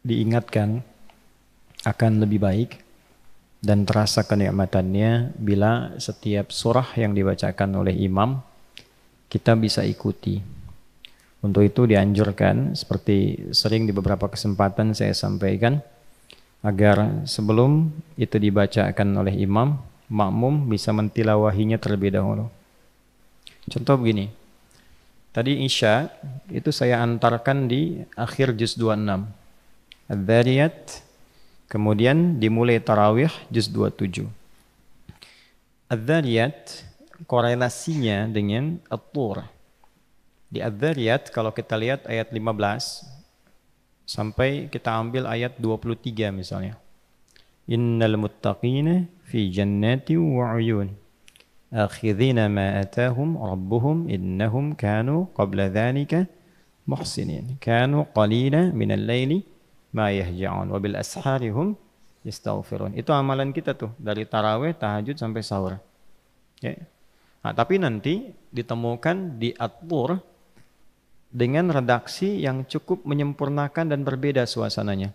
diingatkan akan lebih baik dan terasa kenikmatannya bila setiap surah yang dibacakan oleh imam kita bisa ikuti. Untuk itu dianjurkan, seperti sering di beberapa kesempatan saya sampaikan, agar sebelum itu dibacakan oleh imam, makmum bisa mentilawahinya terlebih dahulu. Contoh begini, tadi Isya itu saya antarkan di akhir juz 26 Adz-Dzariyat, kemudian dimulai Tarawih juz 27. Adz-Dzariyat korelasinya dengan At-Tur. Di Adz-Dzariyat kalau kita lihat ayat 15 sampai kita ambil ayat 23 misalnya. Innal muttaqina fi jannati wa 'uyun akhidhina ma atahum rabbuhum innahum kanu qabla dhalika muhsinin kanu qalila minal laili ma yahja'un wa bil asharihum yastaghfirun. Itu amalan kita tuh dari tarawih, tahajud sampai sahur. Ya. Nah, tapi nanti ditemukan di At-Tur dengan redaksi yang cukup menyempurnakan dan berbeda suasananya.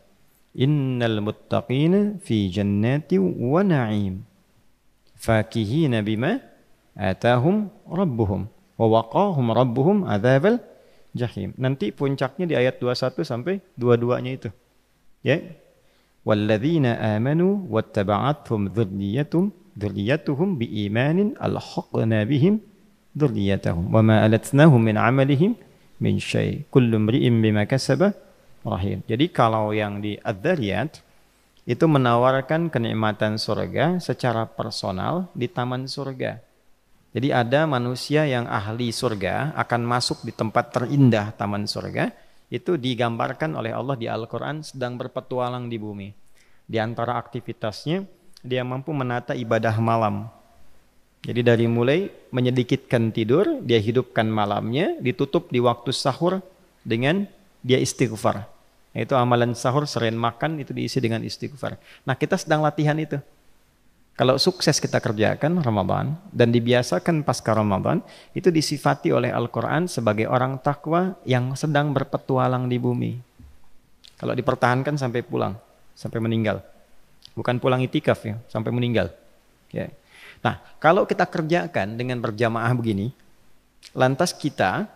Innal muttaqina fi jannati wa na'im fakihina bima atahum rabbuhum wa waqahum rabbuhum adzabal jahim. Nanti puncaknya di ayat 21 sampai 22-nya itu. Ya. Walladzina amanu wattaba'athum dzurriyyatuhum biimanin alhaqna bihim dzurriyyatahum wa ma alatnahum min 'amalihim min syai' kullu imri'in bima kasaba rahim. Jadi kalau yang di Adz-Dzariyat itu menawarkan kenikmatan surga secara personal di taman surga. Jadi ada manusia yang ahli surga akan masuk di tempat terindah taman surga, itu digambarkan oleh Allah di Al-Qur'an sedang berpetualang di bumi. Di antara aktivitasnya dia mampu menata ibadah malam. Jadi dari mulai menyedikitkan tidur, dia hidupkan malamnya, ditutup di waktu sahur dengan dia istighfar. Itu amalan sahur, selain makan itu diisi dengan istighfar. Nah, kita sedang latihan itu. Kalau sukses kita kerjakan Ramadan dan dibiasakan pasca Ramadan, itu disifati oleh Al-Quran sebagai orang takwa yang sedang berpetualang di bumi. Kalau dipertahankan sampai pulang, sampai meninggal. Bukan pulang itikaf ya, sampai meninggal. Ya. Nah, kalau kita kerjakan dengan berjamaah begini, lantas kita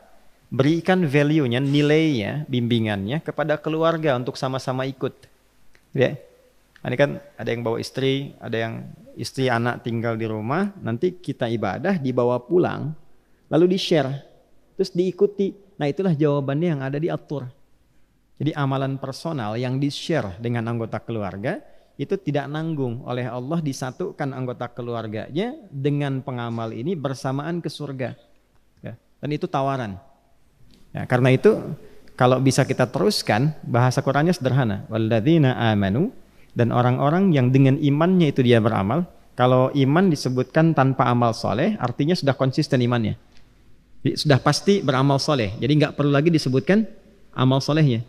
berikan value-nya, nilainya, bimbingannya kepada keluarga untuk sama-sama ikut. Ya. Ini kan ada yang bawa istri, ada yang istri anak tinggal di rumah, nanti kita ibadah dibawa pulang, lalu di-share, terus diikuti. Nah, itulah jawabannya yang ada di At-Tur. Jadi amalan personal yang di-share dengan anggota keluarga, itu tidak nanggung oleh Allah, disatukan anggota keluarganya dengan pengamal ini bersamaan ke surga. Ya, dan itu tawaran. Ya, karena itu kalau bisa kita teruskan, bahasa Qur'annya sederhana. Walladzina amanu, dan orang-orang yang dengan imannya itu dia beramal. Kalau iman disebutkan tanpa amal soleh, artinya sudah konsisten imannya. Jadi, sudah pasti beramal soleh. Jadi nggak perlu lagi disebutkan amal solehnya.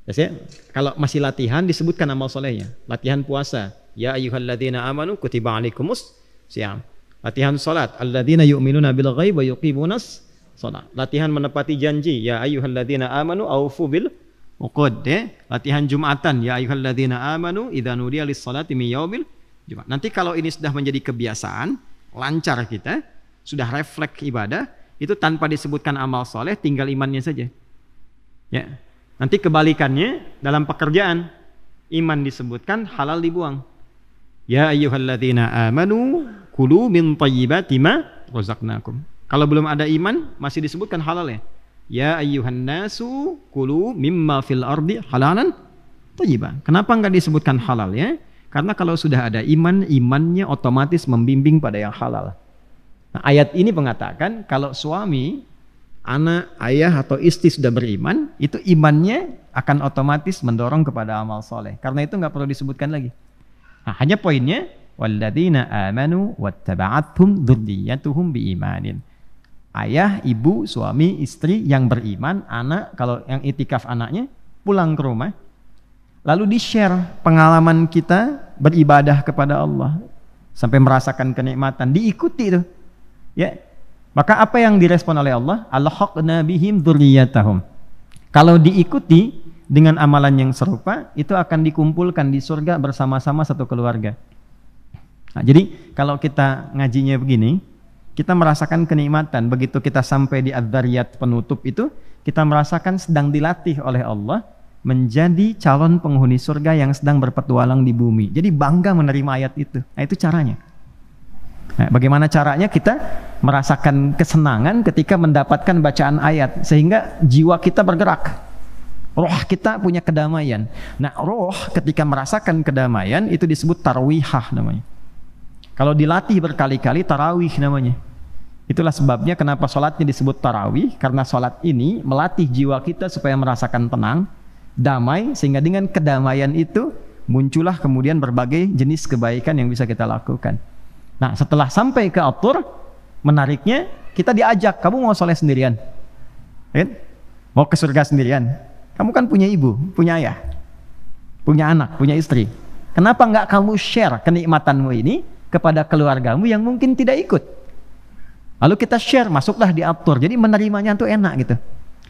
Ya, kalau masih latihan disebutkan amal solehnya. Latihan puasa, ya ayyuhalladzina amanu kutiba alaikumus syiyam. Latihan salat, alladzina yu'minuna bil ghaib wa yuqimunas shalah. Latihan menepati janji, ya ayyuhalladzina amanu aufu bil uqud. Latihan Jumatan, ya ayyuhalladzina amanu idza nudiya lis salati min yaumil Jumat. Nanti kalau ini sudah menjadi kebiasaan, lancar kita, sudah refleks ibadah, itu tanpa disebutkan amal soleh, tinggal imannya saja. Ya. Nanti kebalikannya dalam pekerjaan, iman disebutkan, halal dibuang. Ya ayyuhalladzina amanu kulu min thayyibati ma razaqnakum. Kalau belum ada iman masih disebutkan halal ya. Ya ayyuhan nasu kulu mimma fil ardi halalan thayyiban. Kenapa enggak disebutkan halal ya? Karena kalau sudah ada iman, imannya otomatis membimbing pada yang halal. Nah, ayat ini mengatakan kalau suami, anak, ayah atau istri sudah beriman, itu imannya akan otomatis mendorong kepada amal soleh. Karena itu nggak perlu disebutkan lagi. Nah, hanya poinnya, walladzina amanu wattaba'athum dzurriyyatuhum biimanin. Ayah, ibu, suami, istri yang beriman, anak, kalau yang itikaf anaknya, pulang ke rumah, lalu di-share pengalaman kita beribadah kepada Allah sampai merasakan kenikmatan, diikuti itu. Ya. Maka apa yang direspon oleh Allah? Alhaqna bihim dzurriyyatahum. Kalau diikuti, dengan amalan yang serupa itu akan dikumpulkan di surga bersama-sama satu keluarga. Nah, jadi kalau kita ngajinya begini, kita merasakan kenikmatan. Begitu kita sampai di Adz-Dzariyat penutup itu, kita merasakan sedang dilatih oleh Allah menjadi calon penghuni surga yang sedang berpetualang di bumi. Jadi bangga menerima ayat itu. Nah, itu caranya. Nah, bagaimana caranya? Kita merasakan kesenangan ketika mendapatkan bacaan ayat sehingga jiwa kita bergerak. Roh kita punya kedamaian. Nah, roh ketika merasakan kedamaian itu disebut tarwihah namanya. Kalau dilatih berkali-kali, tarawih namanya. Itulah sebabnya kenapa sholatnya disebut tarawih, karena sholat ini melatih jiwa kita supaya merasakan tenang, damai, sehingga dengan kedamaian itu muncullah kemudian berbagai jenis kebaikan yang bisa kita lakukan. Nah, setelah sampai ke At-Tur, menariknya kita diajak, kamu mau sholat sendirian? Mau ke surga sendirian? Kamu kan punya ibu, punya ayah, punya anak, punya istri. Kenapa nggak kamu share kenikmatanmu ini kepada keluargamu yang mungkin tidak ikut? Lalu kita share, masuklah di At-Tur. Jadi menerimanya tuh enak gitu.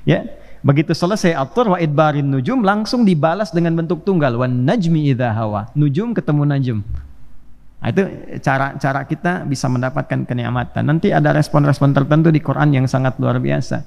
Ya, begitu selesai At-Tur wa idbarin nujum, langsung dibalas dengan bentuk tunggal. Wan najmi idza hawa. Nujum ketemu najm. Nah, itu cara kita bisa mendapatkan kenikmatan. Nanti ada respon-respon tertentu di Quran yang sangat luar biasa.